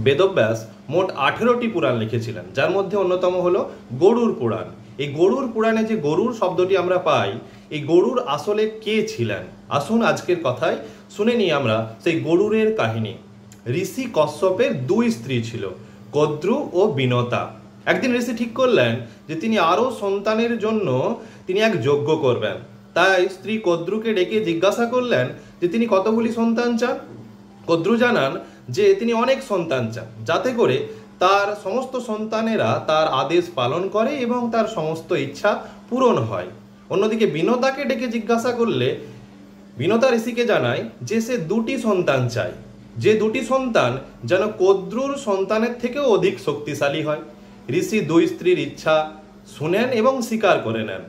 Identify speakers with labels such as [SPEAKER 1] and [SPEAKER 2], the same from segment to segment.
[SPEAKER 1] বেদব্যাস মোট 18টি পুরাণ লিখেছিলেন, যার মধ্যে অন্যতম হলো গরুড় পুরাণ। এই গরুড় পুরাণে যে গরুড় শব্দটি আমরা পাই, এই গরুড় আসলে কে ছিলেন? আসুন আজকের কথায় শুনে নিই আমরা সেই গরুড়ের কাহিনী। ঋষি কশ্যপের দুই স্ত্রী ছিল, কদ্রু ও বিনতা। একদিন ঋষি ঠিক করলেন যে তিনি আরও সন্তানের জন্য তিনি এক যজ্ঞ করবেন। তাই স্ত্রী কদ্রুকে ডেকে জিজ্ঞাসা করলেন যে তিনি কতগুলি সন্তান চান। কদ্রু জানান যে তিনি অনেক সন্তান চান, যাতে করে তার সমস্ত সন্তানেরা তার আদেশ পালন করে এবং তার সমস্ত ইচ্ছা পূরণ হয়। অন্যদিকে বিনতাকে ডেকে জিজ্ঞাসা করলে বিনতা ঋষিকে জানায় যে সে দুটি সন্তান চায়, যে দুটি সন্তান যেন কদ্রুর সন্তানের থেকেও অধিক শক্তিশালী হয়। ঋষি দুই স্ত্রীর ইচ্ছা শুনেন এবং স্বীকার করে নেন,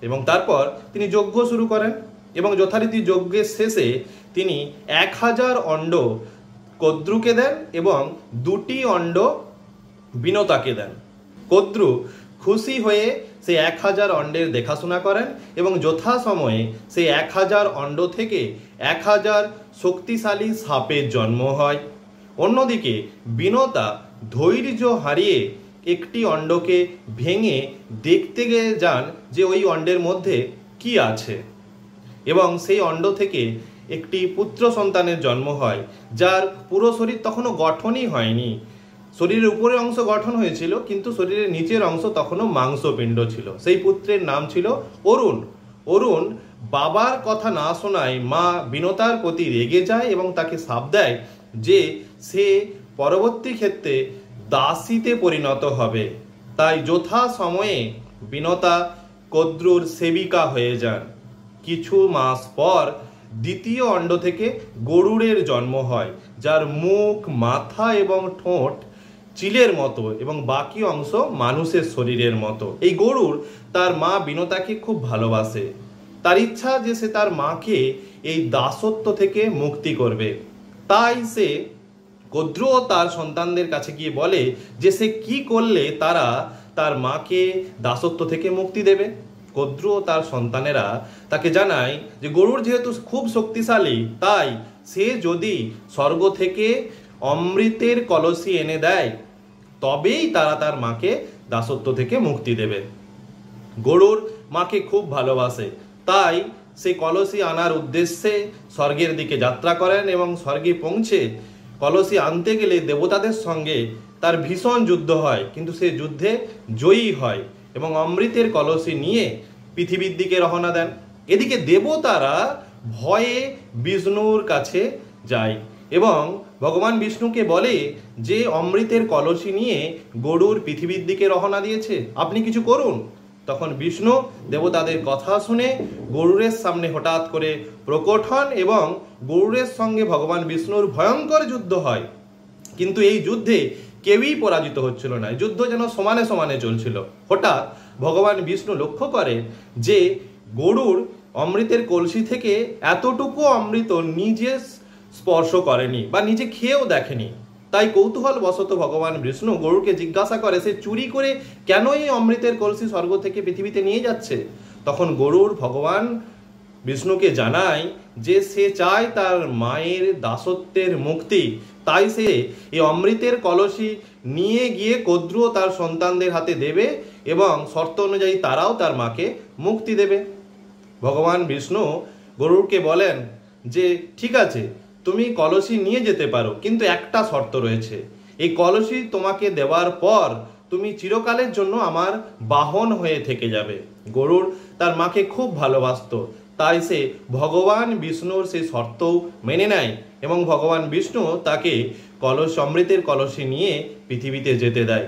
[SPEAKER 1] এবং তারপর তিনি যজ্ঞ শুরু করেন এবং যথারীতি যজ্ঞের শেষে তিনি 1000 অণ্ড কদ্রুকে দেন এবং 2টি অণ্ড বিনতাকে দেন। কদ্রু খুশি হয়ে সেই 1000 অণ্ডের দেখাশোনা করেন এবং যথাসময়ে সেই 1000 অণ্ড থেকে 1000 শক্তিশালী সাপের জন্ম হয়। অন্যদিকে বিনতা ধৈর্য হারিয়ে একটি অণ্ডকে ভেঙে দেখতে গিয়ে যান যে ওই অণ্ডের মধ্যে কি আছে, এবং সেই অণ্ড থেকে একটি পুত্র সন্তানের জন্ম হয়, যার পুরো শরীর তখনও গঠনই হয়নি। শরীরের উপরের অংশ গঠন হয়েছিল, কিন্তু শরীরের নিচের অংশ তখনও মাংসপিণ্ড ছিল। সেই পুত্রের নাম ছিল অরুণ। অরুণ বাবার কথা না শোনায় মা বিনতার প্রতি রেগে যায় এবং তাকে শাপ দেয় যে সে পরবর্তী ক্ষেত্রে দাসীতে পরিণত হবে। তাই যথা সময়ে বিনতা কদ্রুর সেবিকা হয়ে যান। কিছু মাস পর দ্বিতীয় অণ্ড থেকে গরুড়ের জন্ম হয়, যার মুখ, মাথা এবং ঠোঁট চিলের মতো এবং বাকি অংশ মানুষের শরীরের মতো। এই গরুড় তার মা বিনতাকে খুব ভালোবাসে। তার ইচ্ছা যে সে তার মাকে এই দাসত্ব থেকে মুক্তি করবে। তাই সে কদ্রু ও তার সন্তানদের কাছে গিয়ে বলে যে সে কি করলে তারা তার মাকে দাসত্ব থেকে মুক্তি দেবে। কদ্রু ও তার সন্তানেরা তাকে জানায় যে গরুড় যেহেতু খুব শক্তিশালী, তাই সে যদি স্বর্গ থেকে অমৃতের কলসি এনে দেয় তবেই তারা তার মাকে দাসত্ব থেকে মুক্তি দেবে। গরুড় মাকে খুব ভালোবাসে, তাই সে কলসি আনার উদ্দেশ্যে স্বর্গের দিকে যাত্রা করেন এবং স্বর্গে পৌঁছে কলসি আনতে গেলে দেবতাদের সঙ্গে তার ভীষণ যুদ্ধ হয়, কিন্তু সে যুদ্ধে জয়ী হয় এবং অমৃতের কলসি নিয়ে পৃথিবীর দিকে রওনা দেন। এদিকে দেবতারা ভয়ে বিষ্ণুর কাছে যায় এবং ভগবান বিষ্ণুকে বলে যে অমৃতের কলসি নিয়ে গরুড় পৃথিবীর দিকে রওনা দিয়েছে, আপনি কিছু করুন। তখন বিষ্ণু দেবতাদের কথা শুনে গরুড়ের সামনে হঠাৎ করে প্রকট হন এবং গরুড়ের সঙ্গে ভগবান বিষ্ণুর ভয়ঙ্কর যুদ্ধ হয়। কিন্তু এই যুদ্ধে কেউই পরাজিত হচ্ছিল না, যুদ্ধ যেন সমানে সমানে চলছিল। হঠাৎ ভগবান বিষ্ণু লক্ষ্য করে যে গরুড় অমৃতের কলসি থেকে এতটুকু অমৃত নিজে স্পর্শ করেনি বা নিজে খেয়েও দেখেনি। তাই কৌতূহল বশত ভগবান বিষ্ণু গরুড়কে জিজ্ঞাসা করে সে চুরি করে কেন এই অমৃতের কলসি স্বর্গ থেকে পৃথিবীতে নিয়ে যাচ্ছে। তখন গরুড় ভগবান বিষ্ণুকে জানায় যে সে চায় তার মায়ের দাসত্বের মুক্তি, তাই সে এই অমৃতের কলসি নিয়ে গিয়ে কদ্রু ও তার সন্তানদের হাতে দেবে এবং শর্ত অনুযায়ী তারাও তার মাকে মুক্তি দেবে। ভগবান বিষ্ণু গরুড়কে বলেন যে ঠিক আছে, তুমি কলসি নিয়ে যেতে পারো, কিন্তু একটা শর্ত রয়েছে। এই কলসি তোমাকে দেওয়ার পর তুমি চিরকালের জন্য আমার বাহন হয়ে থেকে যাবে। গরুড় তার মাকে খুব ভালোবাসতো, তাই সে ভগবান বিষ্ণুর সেই শর্তও মেনে নেয় এবং ভগবান বিষ্ণু তাকে অমৃতের কলসি নিয়ে পৃথিবীতে যেতে দেয়।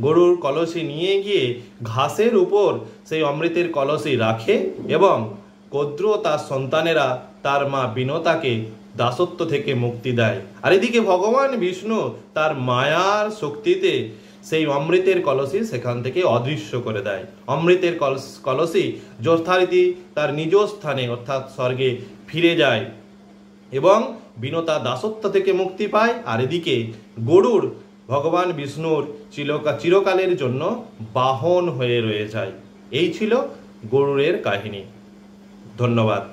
[SPEAKER 1] গরুড় কলসি নিয়ে গিয়ে ঘাসের উপর সেই অমৃতের কলসি রাখে এবং কদ্রু ও তার সন্তানেরা তার মা বিনতাকে দাসত্ব থেকে মুক্তি দেয়। আর এদিকে ভগবান বিষ্ণু তার মায়ার শক্তিতে সেই অমৃতের কলসি সেখান থেকে অদৃশ্য করে দেয়। অমৃতের কলসি যথারীতি তার নিজ স্থানে অর্থাৎ স্বর্গে ফিরে যায় এবং বিনতা দাসত্ব থেকে মুক্তি পায়। আর এদিকে গরুড় ভগবান বিষ্ণুর চিরকালের জন্য বাহন হয়ে রয়ে যায়। এই ছিল গরুড়ের কাহিনী। ধন্যবাদ।